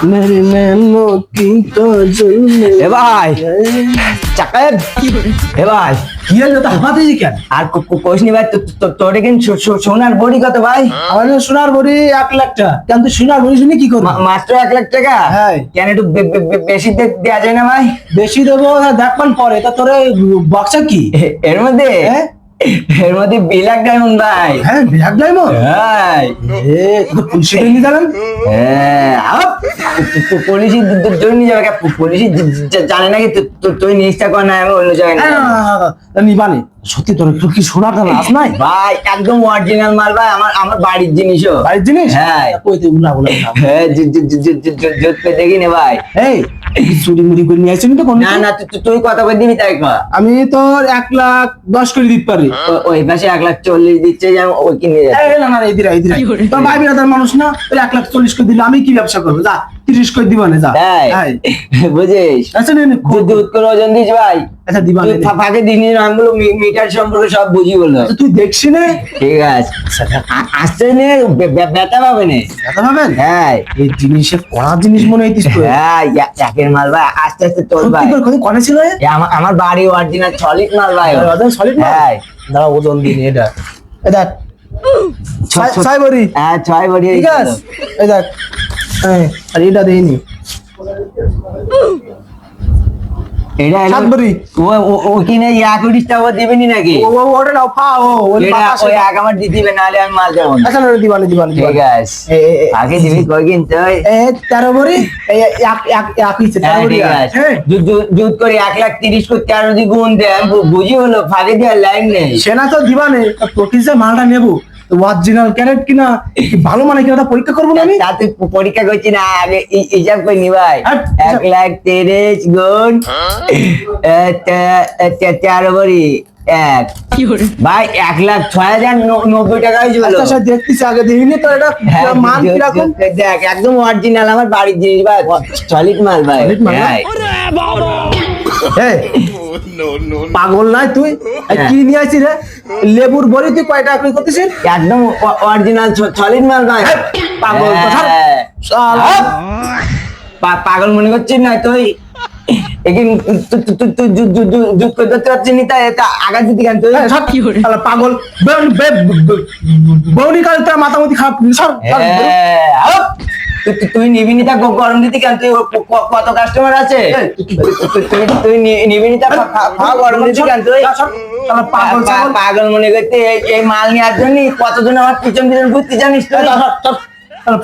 मेरी नैनो की तो जुल्म এ ভাই চাকায় এ ভাই কি হলো তো হামাতে জি কেন আর কোশনি ভাই তোরে কিন্তু সোনার বড়ি কত ভাই আমাদের সোনার বড়ি 1 লাখ টাকা কিন্তু সোনার বড়ি শুনে কি করব মাত্র 1 লাখ টাকা হ্যাঁ। কেন একটু বেশি দেওয়া যায় না ভাই বেশি দেবো দেখবান পরে তা তোরে বক্সা কি এর মধ্যে হ্যাঁ? এর মধ্যে বিলাক ডায়মন্ড ভাই হ্যাঁ ব্ল্যাক ডায়মন্ড হ্যাঁ এ তো পুলিশে নিয়ে যাবেন হ্যাঁ পুলিশ জন্য যাবে পুলিশ জানে নাকি তুই নিষ্ঠা কর না আমি অন্য জায়গায় নিবানি সত্যি তোর কি সোনার দাম আস নাই ভাই একদম অরিজিনাল মাল ভাই আমার বাড়ির জিনিসও বাড়ির জিনিস হ্যাঁ কইতে উনা বলে হ্যাঁ জোট দেখি নে ভাই এই চুরি মুড়ি করে নিয়ে আসছেন তো কোন না না তুই কত করে দিবি তাই কর আমি তোর 1,10,000 করে দিতে পারি ওই পাশে 1,40,000 দিচ্ছে যে আমি ওই কিনে যাচ্ছি এই না না এইদিরা তো ভাই বিরাদার মানুষ না ওই 1,40,000 করে দিলে আমি কি ব্যবসা করবো যা 30 করে দিবা না যা তাই বুঝিস আচ্ছা নে দুধ করে ওজন দিস ভাই আচ্ছা দিবা তুই ফাঁকে দিস নামগুলো মিটার সম্পর্কে সব বুঝি বললো আচ্ছা তুই দেখছি না ঠিক আছে আসছে নে ব্যথা পাবে না কথা ভাবেন হ্যাঁ এই জিনিসের পড়ার জিনিস মনে হইতিস তো হ্যাঁ একের মাল ভাই আস্তে আস্তে তোর ভাই সত্যি করে কোনে ছিল এ আমার বাড়ি অরিজিনাল সলিড মাল ভাই সলিড না হ্যাঁ দাঁড়া ওজন দিন এটা এই দেখ ছয় বড়ি হ্যাঁ 6 বড়ি ঠিক আছে এই দেখ হ্যাঁ আর এটা দেইনি এটা হলো 7 বড়ি ও কিনে 1 টাকা দিবেনি নাকি ওটা নাও পাও ওই এটা বাতাসে ওই আগ আমার দিবে নাহলে আমি মাল দেবো না আচ্ছা না দিবানি ঠিক আছে আগে দিবি কই কিনতে হয় 13 বড়ি এই এক হইছে 13 বড়ি ঠিক আছে হ্যাঁ জুত করে 1,30,000 করে 13 দি গুণ দে আমি বুঝি হলো ফাঁকে দেওয়ার লাইন নেই সেনা তো দিবানে প্রতিটা মালটা নেবো অরিজিনাল ক্যারেট কিনা কি ভালো মানে কিনা তা পরীক্ষা করবো না আমি তাতে পরীক্ষা করছি না আগে হিসাব করে নি ভাই হ্যাঁ, 1,30,000 গুণ 13 বড়ি এক ভাই 1,06,090 টাকা হয়েছিল আচ্ছা আচ্ছা দেখতেছি আগে দেখিনি তো এটা হ্যাঁ, মান কিরকম দেখ একদম অরিজিনাল আমার বাড়ির জিনিস ভাই সলিড মাল ভাই Solid মাল না? হ্যাঁ। এই, পাগল নাই তুই এই হ্যাঁ। কি নিয়ে আসছিস রে লেবুর বড়ি তুই কয় টাকা করে করতেছিস একদম অরিজিনাল সলিড মাল ভাই পাগল তো ছাড়। হ্যাঁ। শালা। পাগল মনে করছিস না তুই এখানে তুই যুদ্ধ করতে পারছিস না তাই আঘাত দিতে কেন তুই এই, সর। শালা পাগল বৌনি কাল তোর মাথামতি খারাপ সর সর। হ্যাঁ। তুই নিবি নি তা গরম দিতে কেন তুই কত কাস্টমার আছে তুই নিবি নি তা গরম দিতে কেন তুই শালা পাগল ছাগল। পাগল মনে করতে এই মাল নেওয়ার জন্য কতজন আমার পিছন পিছন ঘুরতে জানিস তুই শালা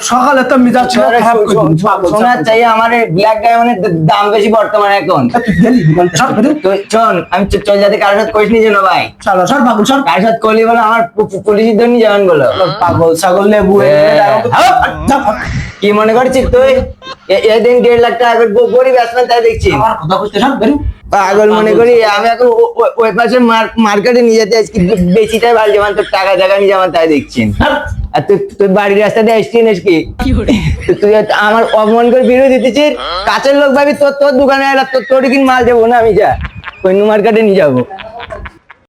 সকালে তো মিজাজ ছিল খারাপ করে দিলি, পাগল সোনার ছাগল। চাই আমার ব্ল্যাক ডায়মন্ডের দাম বেশি বর্তমানে এখন তুই গেলি দোকান সর বেরো। তুই শোন আমি চল যাতে কারোর সাথে করিস নি যেন ভাই শালা সর পাগল সর কারোর সাথে করলি বলে আমার পুলিশের জন্য যেমন বলো পাগল ছাগল লেবু কি মনে করছিস তুই এদিন 1.5 লাখ টাকা গরিব আসবেন তাই দেখছি আমার কথা কইতে সর বেরো পাগল মনে করি আমি এখন ওই পাশে মার্কেটে নিয়ে যেতে আজকে বেশিটাই ভালো যেমন তোর টাকা জায়গা নিয়ে যেমন তাই দেখছি আর তুই বাড়ির রাস্তা দিয়ে আসছিস কি তুই আমার অপমান করে বিরোধী দিতেছিস কাছের লোক ভাবি তোর দোকানে এলা তোর কিন মাল দেবো না আমি যা অন্য মার্কেটে নিয়ে যাবো